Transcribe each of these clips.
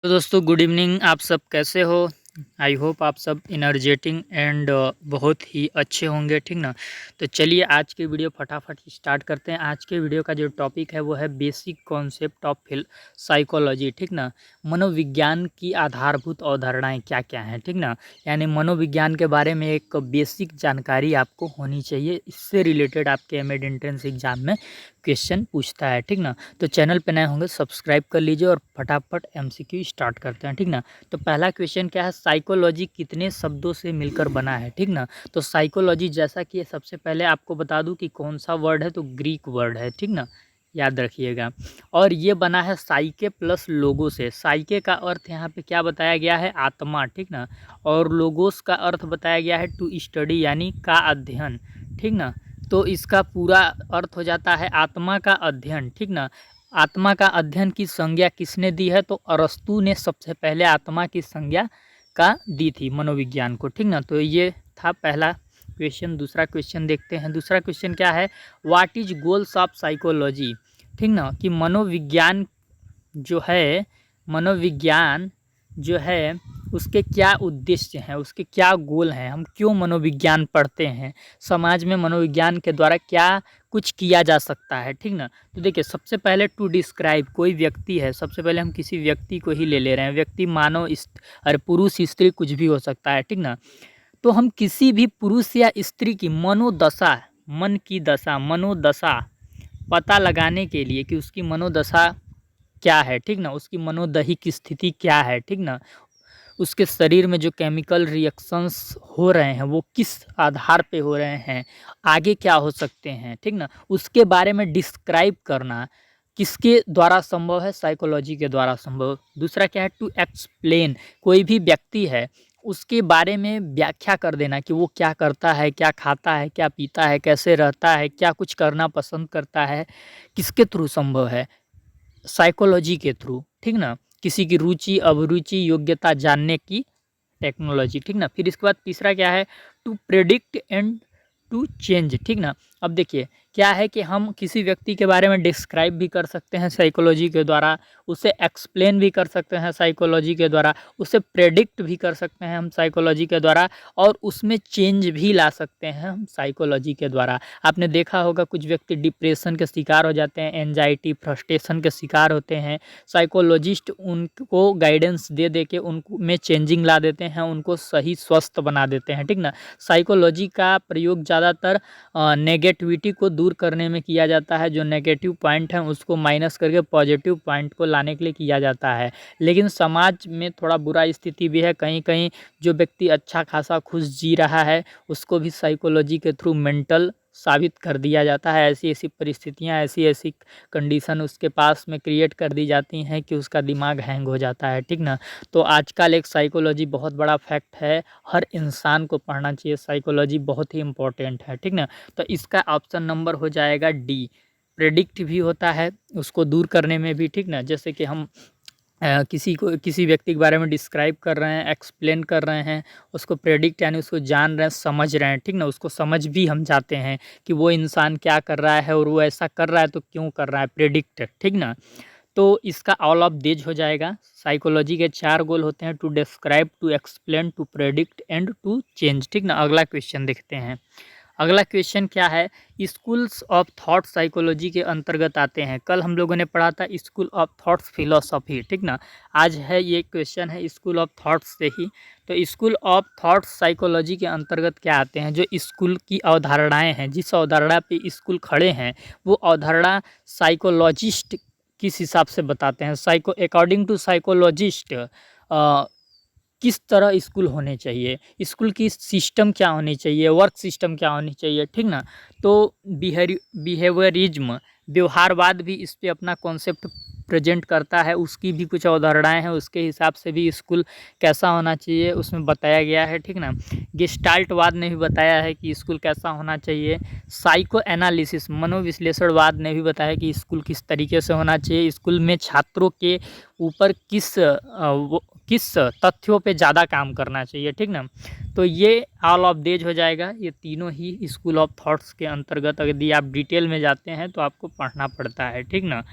तो दोस्तों good evening. आप सब कैसे हो? आई होप आप सब एनर्जेटिक एंड बहुत ही अच्छे होंगे, ठीक ना। तो चलिए आज के वीडियो फटाफट स्टार्ट करते हैं। आज के वीडियो का जो टॉपिक है वो है बेसिक कॉन्सेप्ट ऑफ साइकोलॉजी, ठीक ना। मनोविज्ञान की आधारभूत अवधारणाएं क्या क्या हैं, ठीक ना। यानी मनोविज्ञान के बारे में एक बेसिक जानकारी आपको होनी चाहिए। इससे रिलेटेड आपके एमएड एंट्रेंस एग्जाम में क्वेश्चन पूछता है, ठीक ना। तो चैनल पे नए होंगे सब्सक्राइब कर लीजिए और फटाफट एमसीक्यू स्टार्ट करते हैं, ठीक ना। तो पहला क्वेश्चन क्या है, साइकोलॉजी कितने शब्दों से मिलकर बना है, ठीक ना। तो साइकोलॉजी जैसा कि सबसे पहले आपको बता दूं कि कौन सा वर्ड है, तो ग्रीक वर्ड है, ठीक ना, याद रखिएगा। और ये बना है साइके प्लस लोगो से। साइके का अर्थ यहाँ पे क्या बताया गया है, आत्मा, ठीक ना। और लोगोस का अर्थ बताया गया है टू स्टडी, यानी का अध्ययन, ठीक ना। तो इसका पूरा अर्थ हो जाता है आत्मा का अध्ययन, ठीक ना। आत्मा का अध्ययन की संज्ञा किसने दी है, तो अरस्तु ने सबसे पहले आत्मा की संज्ञा का दी थी मनोविज्ञान को, ठीक ना। तो ये था पहला क्वेश्चन। दूसरा क्वेश्चन देखते हैं। दूसरा क्वेश्चन क्या है, what is goals of psychology, ठीक ना। कि मनोविज्ञान जो है, मनोविज्ञान जो है उसके क्या उद्देश्य हैं, उसके क्या गोल हैं, हम क्यों मनोविज्ञान पढ़ते हैं, समाज में मनोविज्ञान के द्वारा क्या कुछ किया जा सकता है, ठीक ना। तो देखिए सबसे पहले टू डिस्क्राइब, कोई व्यक्ति है, सबसे पहले हम किसी व्यक्ति को ही ले रहे हैं। व्यक्ति मानव अरे पुरुष स्त्री कुछ भी हो सकता है, ठीक ना। तो हम किसी भी पुरुष या स्त्री की मनोदशा, मन की दशा, मनोदशा पता लगाने के लिए कि उसकी मनोदशा क्या है, ठीक ना, उसकी मनोदैहिक स्थिति क्या है, ठीक ना, उसके शरीर में जो केमिकल रिएक्शंस हो रहे हैं वो किस आधार पे हो रहे हैं, आगे क्या हो सकते हैं, ठीक ना, उसके बारे में डिस्क्राइब करना किसके द्वारा संभव है, साइकोलॉजी के द्वारा संभव। दूसरा क्या है, टू एक्सप्लेन, कोई भी व्यक्ति है उसके बारे में व्याख्या कर देना कि वो क्या करता है, क्या खाता है, क्या पीता है, कैसे रहता है, क्या कुछ करना पसंद करता है, किसके थ्रू संभव है, साइकोलॉजी के थ्रू, ठीक ना। किसी की रुचि अभिरुचि योग्यता जानने की टेक्नोलॉजी, ठीक ना। फिर इसके बाद तीसरा क्या है, to predict and to change, ठीक ना। अब देखिए क्या है कि हम किसी व्यक्ति के बारे में डिस्क्राइब भी कर सकते हैं साइकोलॉजी के द्वारा, उसे एक्सप्लेन भी कर सकते हैं साइकोलॉजी के द्वारा, उसे प्रेडिक्ट भी कर सकते हैं हम साइकोलॉजी के द्वारा, और उसमें चेंज भी ला सकते हैं हम साइकोलॉजी के द्वारा। आपने देखा होगा कुछ व्यक्ति डिप्रेशन के शिकार हो जाते हैं, एंजाइटी फ्रस्ट्रेशन के शिकार होते हैं, साइकोलॉजिस्ट उनको गाइडेंस दे दे के उनको में चेंजिंग ला देते हैं, उनको सही स्वस्थ बना देते हैं, ठीक ना। साइकोलॉजी का प्रयोग ज़्यादातर नेगेटिविटी को दूर करने में किया जाता है, जो नेगेटिव पॉइंट हैं उसको माइनस करके पॉजिटिव पॉइंट को लाने के लिए किया जाता है। लेकिन समाज में थोड़ा बुरा स्थिति भी है, कहीं कहीं जो व्यक्ति अच्छा खासा खुश जी रहा है उसको भी साइकोलॉजी के थ्रू मेंटल साबित कर दिया जाता है। ऐसी ऐसी परिस्थितियाँ, ऐसी ऐसी कंडीशन उसके पास में क्रिएट कर दी जाती हैं कि उसका दिमाग हैंग हो जाता है, ठीक ना। तो आजकल एक साइकोलॉजी बहुत बड़ा फैक्ट है, हर इंसान को पढ़ना चाहिए, साइकोलॉजी बहुत ही इम्पोर्टेंट है, ठीक ना। तो इसका ऑप्शन नंबर हो जाएगा डी। प्रेडिक्ट भी होता है उसको दूर करने में भी, ठीक ना। जैसे कि हम किसी व्यक्ति के बारे में डिस्क्राइब कर रहे हैं, एक्सप्लेन कर रहे हैं, उसको प्रेडिक्ट यानी उसको जान रहे हैं, समझ रहे हैं, ठीक ना, उसको समझ भी हम जाते हैं कि वो इंसान क्या कर रहा है और वो ऐसा कर रहा है तो क्यों कर रहा है, प्रेडिक्ट, ठीक ना। तो इसका ऑल ऑफ देज हो जाएगा। साइकोलॉजी के 4 गोल होते हैं, to describe, to explain, to predict and to change, ठीक ना। अगला क्वेश्चन देखते हैं। अगला क्वेश्चन क्या है, स्कूल्स ऑफ थॉट साइकोलॉजी के अंतर्गत आते हैं। कल हम लोगों ने पढ़ा था स्कूल ऑफ थॉट्स फिलोसॉफी, ठीक ना। आज है ये क्वेश्चन है स्कूल ऑफ थॉट्स से ही। तो स्कूल ऑफ थॉट्स साइकोलॉजी के अंतर्गत क्या आते हैं, जो स्कूल की अवधारणाएं हैं, जिस अवधारणा पे स्कूल खड़े हैं वो अवधारणा साइकोलॉजिस्ट किस हिसाब से बताते हैं, अकॉर्डिंग टू साइकोलॉजिस्ट किस तरह स्कूल होने चाहिए, स्कूल की सिस्टम क्या होनी चाहिए, वर्क सिस्टम क्या होनी चाहिए, ठीक ना। तो बिहेवियरिज्म, व्यवहारवाद भी इस पे अपना कॉन्सेप्ट प्रेजेंट करता है, उसकी भी कुछ अवधारणाएं हैं, उसके हिसाब से भी स्कूल कैसा होना चाहिए उसमें बताया गया है, ठीक ना। गेस्टाल्टवाद ने भी बताया है कि स्कूल कैसा होना चाहिए। साइको एनालिसिस, मनोविश्लेषणवाद ने भी बताया कि स्कूल किस तरीके से होना चाहिए, स्कूल में छात्रों के ऊपर किस तथ्यों पे ज़्यादा काम करना चाहिए, ठीक ना। तो ये ऑल ऑफ देज हो जाएगा। ये तीनों ही स्कूल ऑफ थॉट्स के अंतर्गत यदि आप डिटेल में जाते हैं तो आपको पढ़ना पड़ता है, ठीक ना।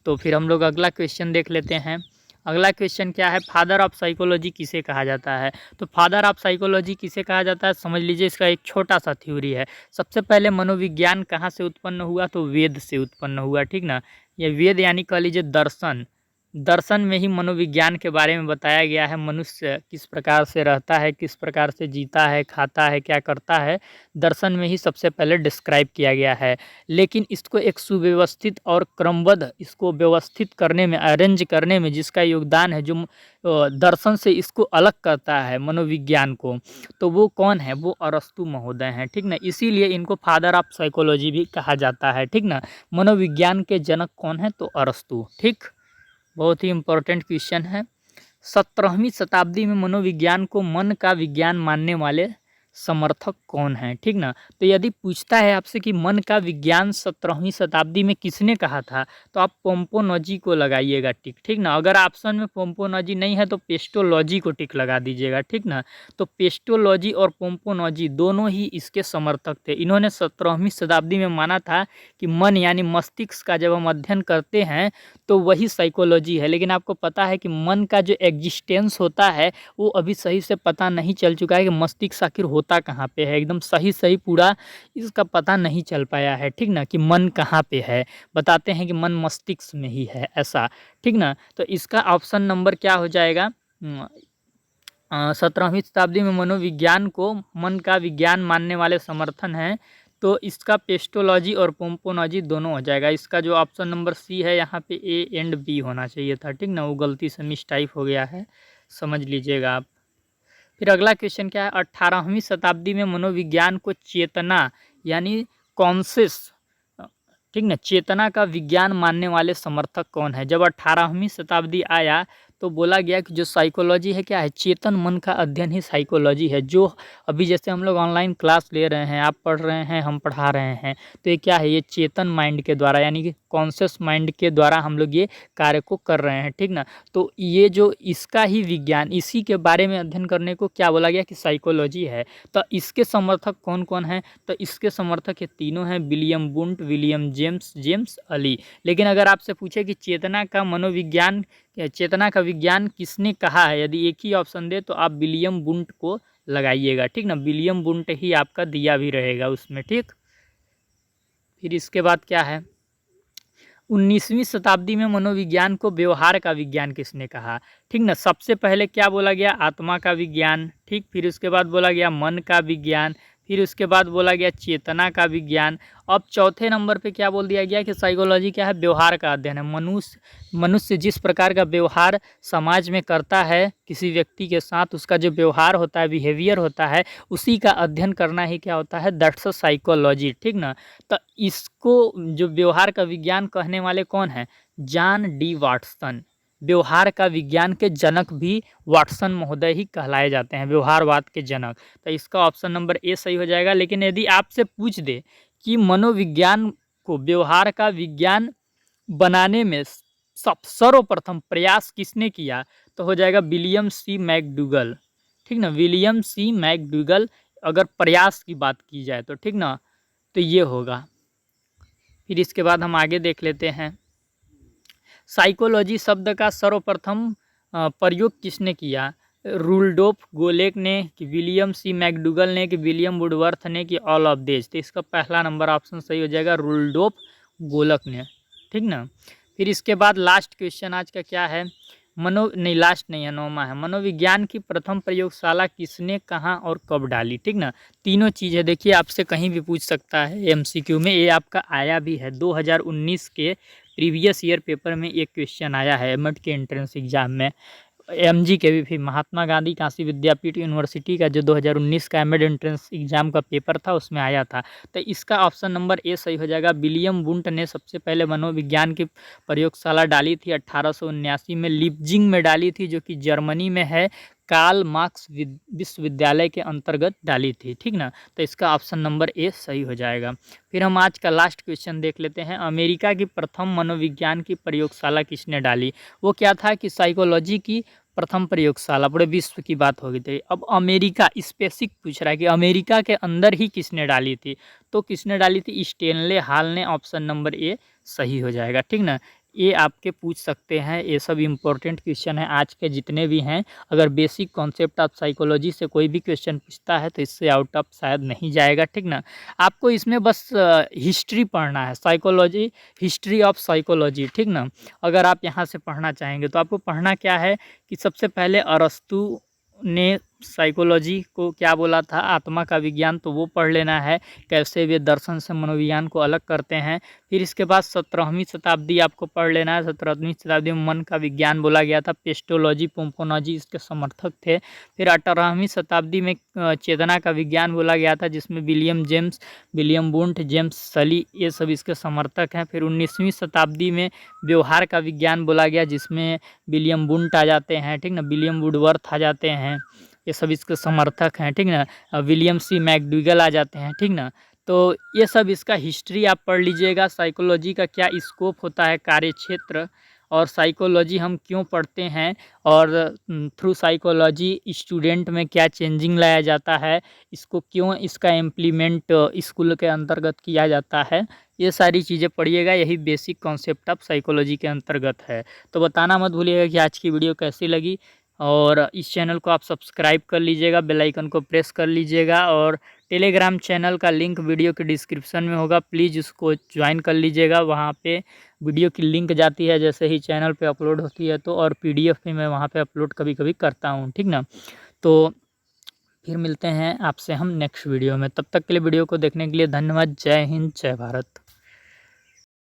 तो फिर हम लोग अगला क्वेश्चन देख लेते हैं। अगला क्वेश्चन क्या है, फादर ऑफ साइकोलॉजी किसे कहा जाता है। तो फादर ऑफ साइकोलॉजी किसे कहा जाता है, समझ लीजिए। इसका एक छोटा सा थ्योरी है। सबसे पहले मनोविज्ञान कहाँ से उत्पन्न हुआ, तो वेद से उत्पन्न हुआ, ठीक ना। ये वेद यानी कह लीजिए दर्शन, दर्शन में ही मनोविज्ञान के बारे में बताया गया है। मनुष्य किस प्रकार से रहता है, किस प्रकार से जीता है, खाता है, क्या करता है, दर्शन में ही सबसे पहले डिस्क्राइब किया गया है। लेकिन इसको एक सुव्यवस्थित और क्रमबद्ध इसको व्यवस्थित करने में, अरेंज करने में जिसका योगदान है, जो दर्शन से इसको अलग करता है मनोविज्ञान को, तो वो कौन है, वो अरस्तु महोदय हैं, ठीक ना। इसीलिए इनको फादर ऑफ साइकोलॉजी भी कहा जाता है, ठीक ना। मनोविज्ञान के जनक कौन है, तो अरस्तु, ठीक। बहुत ही इम्पोर्टेंट क्वेश्चन है। 17वीं शताब्दी में मनोविज्ञान को मन का विज्ञान मानने वाले समर्थक कौन हैं, ठीक ना। तो यदि पूछता है आपसे कि मन का विज्ञान 17वीं शताब्दी में किसने कहा था, तो आप पोम्पोनोजी को लगाइएगा टिक, ठीक ना। अगर ऑप्शन में पोम्पोनोजी नहीं है तो पेस्टोलॉजी को टिक लगा दीजिएगा, ठीक ना। तो पेस्टोलॉजी और पोम्पोनोजी दोनों ही इसके समर्थक थे। इन्होंने 17वीं शताब्दी में माना था कि मन यानी मस्तिष्क का जब हम अध्ययन करते हैं तो वही साइकोलॉजी है। लेकिन आपको पता है कि मन का जो एग्जिस्टेंस होता है वो अभी सही से पता नहीं चल चुका है कि मस्तिष्क आखिर होता कहाँ पे है, एकदम सही पूरा इसका पता नहीं चल पाया है, ठीक ना, कि मन कहाँ पे है। बताते हैं कि मन मस्तिष्क में ही है, ऐसा, ठीक ना। तो इसका ऑप्शन नंबर क्या हो जाएगा, 17वीं शताब्दी में मनोविज्ञान को मन का विज्ञान मानने वाले समर्थन हैं, तो इसका पेस्टोलॉजी और पोम्पोनोजी दोनों हो जाएगा। इसका जो ऑप्शन नंबर सी है यहाँ पे ए एंड बी होना चाहिए था, ठीक ना, वो गलती से मिसटाइप हो गया है, समझ लीजिएगा आप। फिर अगला क्वेश्चन क्या है, 18वीं शताब्दी में मनोविज्ञान को चेतना यानी कॉन्शियस, ठीक ना, चेतना का विज्ञान मानने वाले समर्थक कौन है। जब 18वीं शताब्दी आया तो बोला गया कि जो साइकोलॉजी है क्या है, चेतन मन का अध्ययन ही साइकोलॉजी है। जो अभी जैसे हम लोग ऑनलाइन क्लास ले रहे हैं, आप पढ़ रहे हैं, हम पढ़ा रहे हैं, तो ये क्या है, ये चेतन माइंड के द्वारा यानी कि कॉन्शियस माइंड के द्वारा हम लोग ये कार्य को कर रहे हैं, ठीक ना। तो ये जो इसका ही विज्ञान, इसी के बारे में अध्ययन करने को क्या बोला गया कि साइकोलॉजी है। तो इसके समर्थक कौन कौन हैं, तो इसके समर्थक ये तीनों हैं, William Wundt, William James, James Ali. लेकिन अगर आपसे पूछे कि चेतना का मनोविज्ञान, चेतना का विज्ञान किसने कहा है, यदि एक ही ऑप्शन दे तो आप विलियम वुंट को लगाइएगा, ठीक ना। विलियम वुंट ही आपका दिया भी रहेगा उसमें, ठीक। फिर इसके बाद क्या है, 19वीं शताब्दी में मनोविज्ञान को व्यवहार का विज्ञान किसने कहा, ठीक ना। सबसे पहले क्या बोला गया, आत्मा का विज्ञान, ठीक। फिर उसके बाद बोला गया मन का विज्ञान, फिर उसके बाद बोला गया चेतना का विज्ञान। अब चौथे नंबर पे क्या बोल दिया गया कि साइकोलॉजी क्या है, व्यवहार का अध्ययन है। मनुष्य जिस प्रकार का व्यवहार समाज में करता है, किसी व्यक्ति के साथ उसका जो व्यवहार होता है, बिहेवियर होता है, उसी का अध्ययन करना ही क्या होता है, दैट्स अ साइकोलॉजी, ठीक ना। तो इसको जो व्यवहार का विज्ञान कहने वाले कौन है, जॉन डी वाटसन। व्यवहार का विज्ञान के जनक भी वाटसन महोदय ही कहलाए जाते हैं, व्यवहारवाद के जनक। तो इसका ऑप्शन नंबर ए सही हो जाएगा। लेकिन यदि आपसे पूछ दे कि मनोविज्ञान को व्यवहार का विज्ञान बनाने में सर्वप्रथम प्रयास किसने किया, तो हो जाएगा विलियम सी मैकडूगल, ठीक ना। विलियम सी मैकडूगल अगर प्रयास की बात की जाए तो, ठीक ना, तो ये होगा। फिर इसके बाद हम आगे देख लेते हैं, साइकोलॉजी शब्द का सर्वप्रथम प्रयोग किसने किया, रुडोल्फ गोलेक ने, कि विलियम सी मैकडूगल ने, कि विलियम वुडवर्थ ने, कि ऑल ऑफ दिस। तो इसका पहला नंबर ऑप्शन सही हो जाएगा, रुडोल्फ गोलक ने, ठीक ना। फिर इसके बाद लास्ट क्वेश्चन आज का क्या है, लास्ट नहीं है, 9वां है, मनोविज्ञान की प्रथम प्रयोगशाला किसने, कहाँ और कब डाली, ठीक ना। तीनों चीज़ें देखिए आपसे कहीं भी पूछ सकता है एमसीक्यू में, ये आपका आया भी है 2019 के प्रीवियस ईयर पेपर में एक क्वेश्चन आया है एमएड के एंट्रेंस एग्जाम में। एमजी के भी महात्मा गांधी काशी विद्यापीठ यूनिवर्सिटी का जो 2019 का एमएड एंट्रेंस एग्जाम का पेपर था उसमें आया था। तो इसका ऑप्शन नंबर ए सही हो जाएगा। विलियम वुंट ने सबसे पहले मनोविज्ञान की प्रयोगशाला डाली थी 1879 में, लिप्जिंग में डाली थी जो कि जर्मनी में है, कार्ल मार्क्स विश्वविद्यालय के अंतर्गत डाली थी, ठीक ना। तो इसका ऑप्शन नंबर ए सही हो जाएगा। फिर हम आज का लास्ट क्वेश्चन देख लेते हैं, अमेरिका की प्रथम मनोविज्ञान की प्रयोगशाला किसने डाली। वो क्या था कि साइकोलॉजी की प्रथम प्रयोगशाला, पूरे विश्व की बात होगी थी। अब अमेरिका स्पेसिफिक पूछ रहा है कि अमेरिका के अंदर ही किसने डाली थी, तो किसने डाली थी, स्टेनले हॉल ने। ऑप्शन नंबर ए सही हो जाएगा, ठीक ना। ये आपके पूछ सकते हैं। ये सब इम्पोर्टेंट क्वेश्चन है आज के जितने भी हैं। अगर बेसिक कॉन्सेप्ट ऑफ साइकोलॉजी से कोई भी क्वेश्चन पूछता है तो इससे आउट ऑफ शायद नहीं जाएगा, ठीक ना। आपको इसमें बस हिस्ट्री पढ़ना है, साइकोलॉजी, हिस्ट्री ऑफ साइकोलॉजी, ठीक ना। अगर आप यहाँ से पढ़ना चाहेंगे तो आपको पढ़ना क्या है कि सबसे पहले अरस्तू ने साइकोलॉजी को क्या बोला था, आत्मा का विज्ञान, तो वो पढ़ लेना है, कैसे वे दर्शन से मनोविज्ञान को अलग करते हैं। फिर इसके बाद 17वीं शताब्दी आपको पढ़ लेना है। 17वीं शताब्दी में मन का विज्ञान बोला गया था, पेस्टोलॉजी, पोम्पोलॉजी इसके समर्थक थे। फिर 18वीं शताब्दी में चेतना का विज्ञान बोला गया था, जिसमें William James, William Wundt, James सली ये सब इसके समर्थक हैं। फिर 19वीं शताब्दी में व्यवहार का विज्ञान बोला गया, जिसमें विलियम वुंट आ जाते हैं, ठीक ना, विलियम वुडवर्थ आ जाते हैं, ये सब इसके समर्थक हैं, ठीक ना। विलियम सी मैकडूगल आ जाते हैं, ठीक ना। तो ये सब इसका हिस्ट्री आप पढ़ लीजिएगा। साइकोलॉजी का क्या स्कोप होता है, कार्यक्षेत्र, और साइकोलॉजी हम क्यों पढ़ते हैं, और थ्रू साइकोलॉजी स्टूडेंट में क्या चेंजिंग लाया जाता है, इसको क्यों इसका इम्प्लीमेंट स्कूल के अंतर्गत किया जाता है, ये सारी चीज़ें पढ़िएगा। यही बेसिक कॉन्सेप्ट ऑफ साइकोलॉजी के अंतर्गत है। तो बताना मत भूलिएगा कि आज की वीडियो कैसी लगी, और इस चैनल को आप सब्सक्राइब कर लीजिएगा, बेल आइकन को प्रेस कर लीजिएगा, और टेलीग्राम चैनल का लिंक वीडियो के डिस्क्रिप्शन में होगा, प्लीज़ उसको ज्वाइन कर लीजिएगा। वहाँ पे वीडियो की लिंक जाती है जैसे ही चैनल पे अपलोड होती है, तो और पीडीएफ भी मैं वहाँ पे अपलोड कभी कभी करता हूँ, ठीक ना। तो फिर मिलते हैं आपसे हम नेक्स्ट वीडियो में, तब तक के लिए वीडियो को देखने के लिए धन्यवाद। जय हिंद, जय भारत।